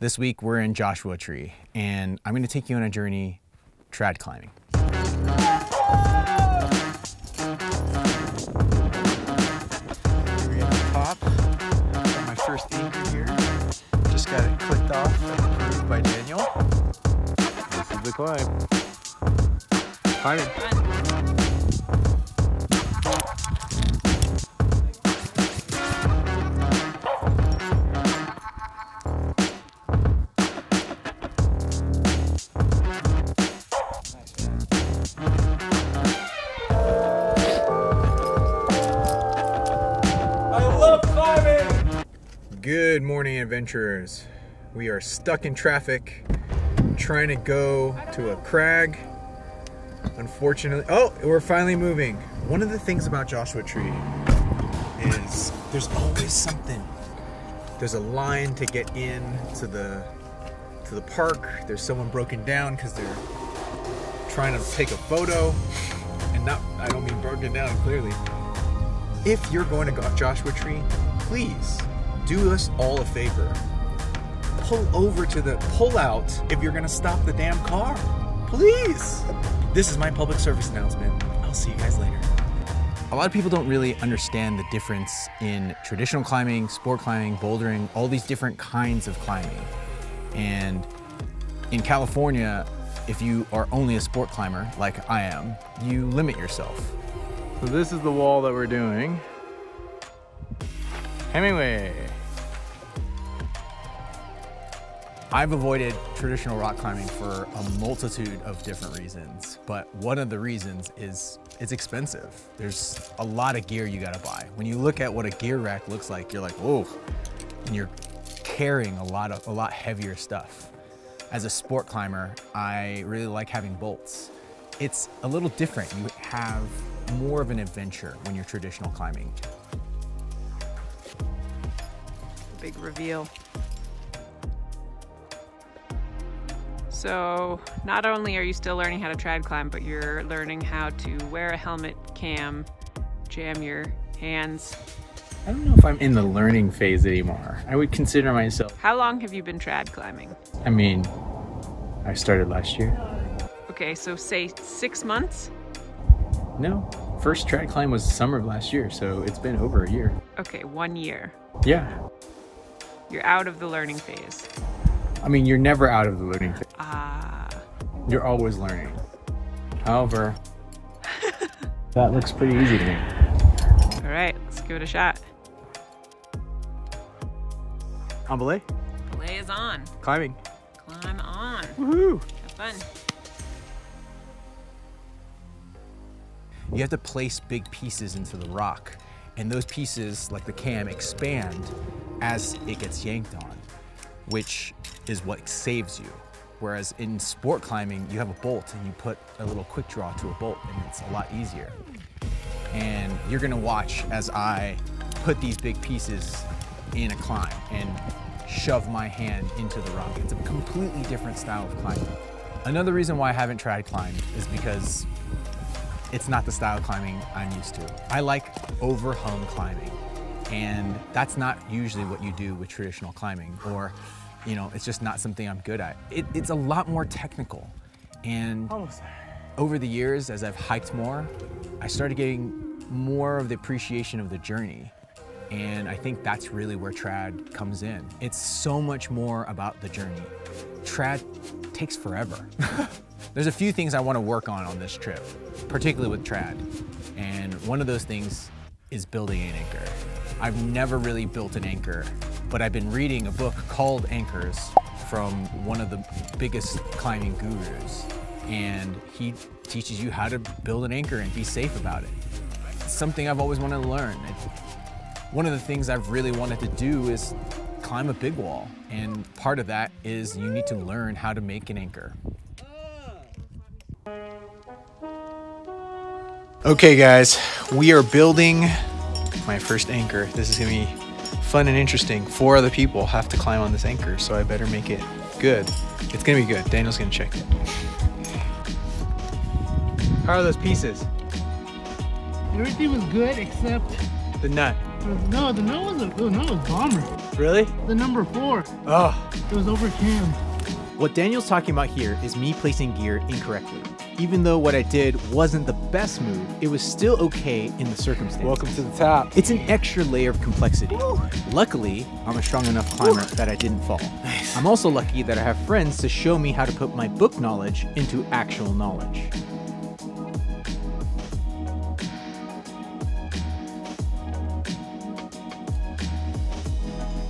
This week we're in Joshua Tree and I'm going to take you on a journey trad climbing. We're at the top. Got my first anchor here. Just got it clicked off and approved by Daniel. This is the climb. Climbing. Good morning, adventurers. We are stuck in traffic trying to go to a crag. Unfortunately, oh, we're finally moving. One of the things about Joshua Tree is there's always something. There's a line to get in to the park. There's someone broken down because they're trying to take a photo, and I don't mean broken down clearly. If you're going to Joshua Tree, please do us all a favor. Pull over to the pullout if you're gonna stop the damn car. Please. This is my public service announcement. I'll see you guys later. A lot of people don't really understand the difference in traditional climbing, sport climbing, bouldering, all these different kinds of climbing. And in California, if you are only a sport climber, like I am, you limit yourself. So this is the wall that we're doing. Hemingway. I've avoided traditional rock climbing for a multitude of different reasons, but one of the reasons is it's expensive. There's a lot of gear you gotta buy. When you look at what a gear rack looks like, you're like, whoa, and you're carrying a lot heavier stuff. As a sport climber, I really like having bolts. It's a little different. You have more of an adventure when you're traditional climbing. Big reveal. So not only are you still learning how to trad climb, but you're learning how to wear a helmet, cam, jam your hands. I don't know if I'm in the learning phase anymore. I would consider myself. How long have you been trad climbing? I mean, I started last year. Okay, so say 6 months? No, first trad climb was the summer of last year, so it's been over a year. Okay, 1 year. Yeah. You're out of the learning phase. I mean, you're never out of the learning phase. Ah. You're always learning. However, that looks pretty easy to me. All right, let's give it a shot. On belay? Belay is on. Climbing. Climb on. Woohoo! Have fun. You have to place big pieces into the rock, and those pieces, like the cam, expand as it gets yanked on, which is what saves you. Whereas in sport climbing, you have a bolt and you put a little quick draw to a bolt and it's a lot easier. And you're gonna watch as I put these big pieces in a climb and shove my hand into the rock. It's a completely different style of climbing. Another reason why I haven't tried climbing is because it's not the style of climbing I'm used to. I like overhung climbing, and that's not usually what you do with traditional climbing, or you know, it's just not something I'm good at. It's a lot more technical, and over the years, as I've hiked more, I started getting more of the appreciation of the journey, and I think that's really where trad comes in. It's so much more about the journey. Trad takes forever. There's a few things I want to work on this trip, particularly with trad, and one of those things is building an anchor. I've never really built an anchor, but I've been reading a book called Anchors from one of the biggest climbing gurus, and he teaches you how to build an anchor and be safe about it. It's something I've always wanted to learn. One of the things I've really wanted to do is climb a big wall, and part of that is you need to learn how to make an anchor. Okay guys, we are building my first anchor. This is gonna be fun and interesting. 4 other people have to climb on this anchor, so I better make it good. It's gonna be good. Daniel's gonna check it. How are those pieces? Everything was good except The nut. no, the nut was bomber. Really? The number 4. Oh. It was over cam. What Daniel's talking about here is me placing gear incorrectly. Even though what I did wasn't the best move, it was still okay in the circumstances. Welcome to the top. It's an extra layer of complexity. Woo. Luckily, I'm a strong enough climber that I didn't fall. Nice. I'm also lucky that I have friends to show me how to put my book knowledge into actual knowledge.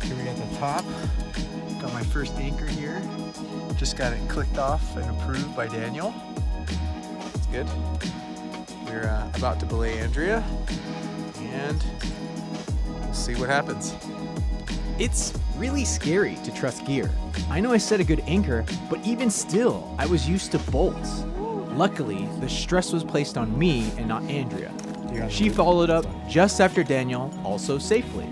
Here we got the top. Got my first anchor here. Just got it clicked off and approved by Daniel. It's good. We're about to belay Andrea, and we'll see what happens. It's really scary to trust gear. I know I set a good anchor, but even still, I was used to bolts. Luckily, the stress was placed on me and not Andrea. She followed up just after Daniel, also safely.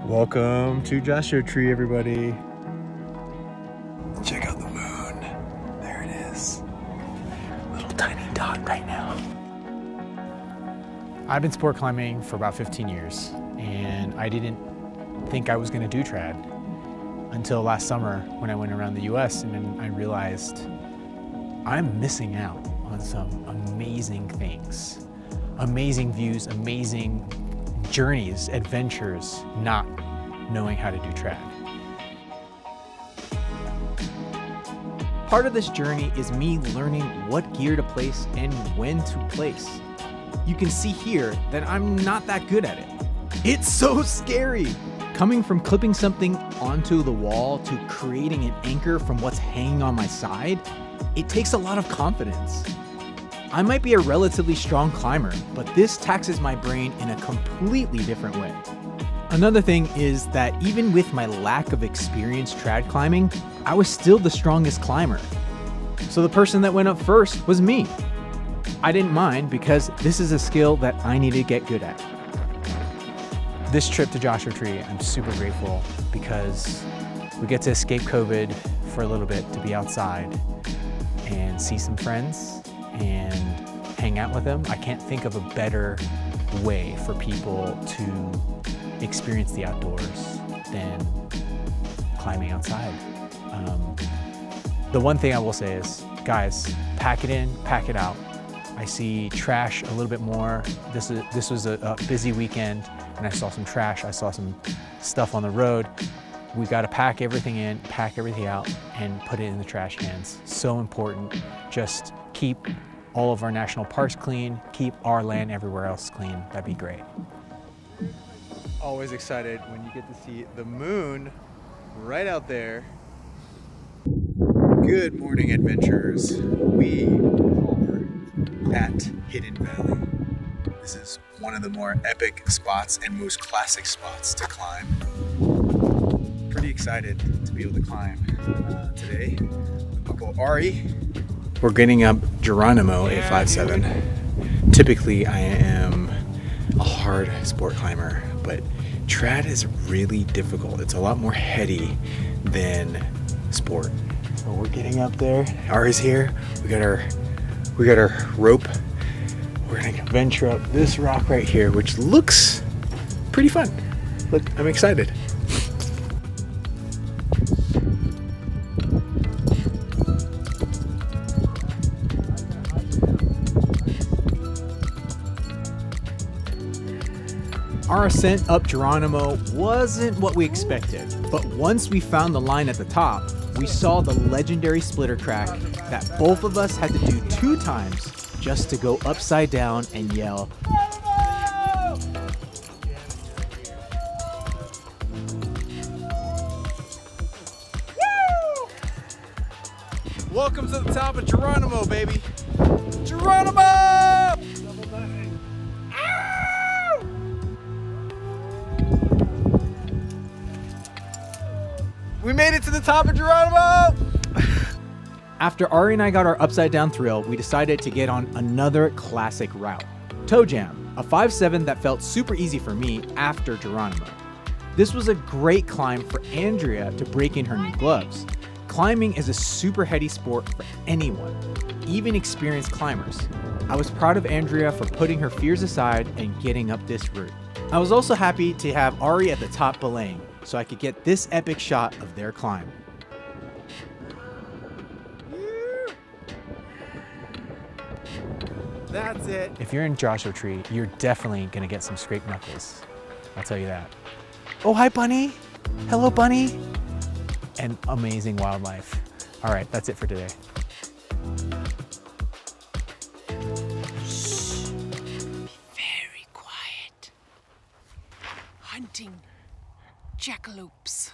Welcome to Joshua Tree, everybody. Check out the moon. There it is. Little tiny dot right now. I've been sport climbing for about 15 years, and I didn't think I was gonna do trad until last summer when I went around the US, and then I realized I'm missing out on some amazing things. Amazing views, amazing journeys, adventures, not knowing how to do trad. Part of this journey is me learning what gear to place and when to place. You can see here that I'm not that good at it. It's so scary. Coming from clipping something onto the wall to creating an anchor from what's hanging on my side, it takes a lot of confidence. I might be a relatively strong climber, but this taxes my brain in a completely different way. Another thing is that even with my lack of experience trad climbing, I was still the strongest climber. So the person that went up first was me. I didn't mind because this is a skill that I need to get good at. This trip to Joshua Tree, I'm super grateful because we get to escape COVID for a little bit to be outside and see some friends and hang out with them. I can't think of a better way for people to experience the outdoors than climbing outside. The one thing I will say is, guys, pack it in, pack it out. I see trash a little bit more. This was a busy weekend, and I saw some trash. I saw some stuff on the road. We've got to pack everything in, pack everything out, and put it in the trash cans. So important. Just keep all of our national parks clean, keep our land everywhere else clean. That'd be great. Always excited when you get to see the moon right out there. Good morning, adventurers. We are at Hidden Valley. This is one of the more epic spots and most classic spots to climb. Pretty excited to be able to climb today with Uncle Ari. We're getting up Geronimo A7. Typically, I am a hard sport climber, but trad is really difficult. It's a lot more heady than sport. So we're getting up there. Ari's here. We got our rope. We're gonna venture up this rock right here, which looks pretty fun. Look, I'm excited. Our ascent up Geronimo wasn't what we expected, but once we found the line at the top, we saw the legendary splitter crack that both of us had to do 2 times just to go upside down and yell, "Woo!" Welcome to the top of Geronimo, baby. Geronimo! We made it to the top of Geronimo! After Ari and I got our upside down thrill, we decided to get on another classic route, Toe Jam, a 5.7 that felt super easy for me after Geronimo. This was a great climb for Andrea to break in her new gloves. Climbing is a super heady sport for anyone, even experienced climbers. I was proud of Andrea for putting her fears aside and getting up this route. I was also happy to have Ari at the top belaying, so I could get this epic shot of their climb. That's it. If you're in Joshua Tree, you're definitely gonna get some scraped knuckles. I'll tell you that. Oh, hi, bunny. Hello, bunny. And amazing wildlife. All right, that's it for today. Shh. Be very quiet. Hunting jackalopes.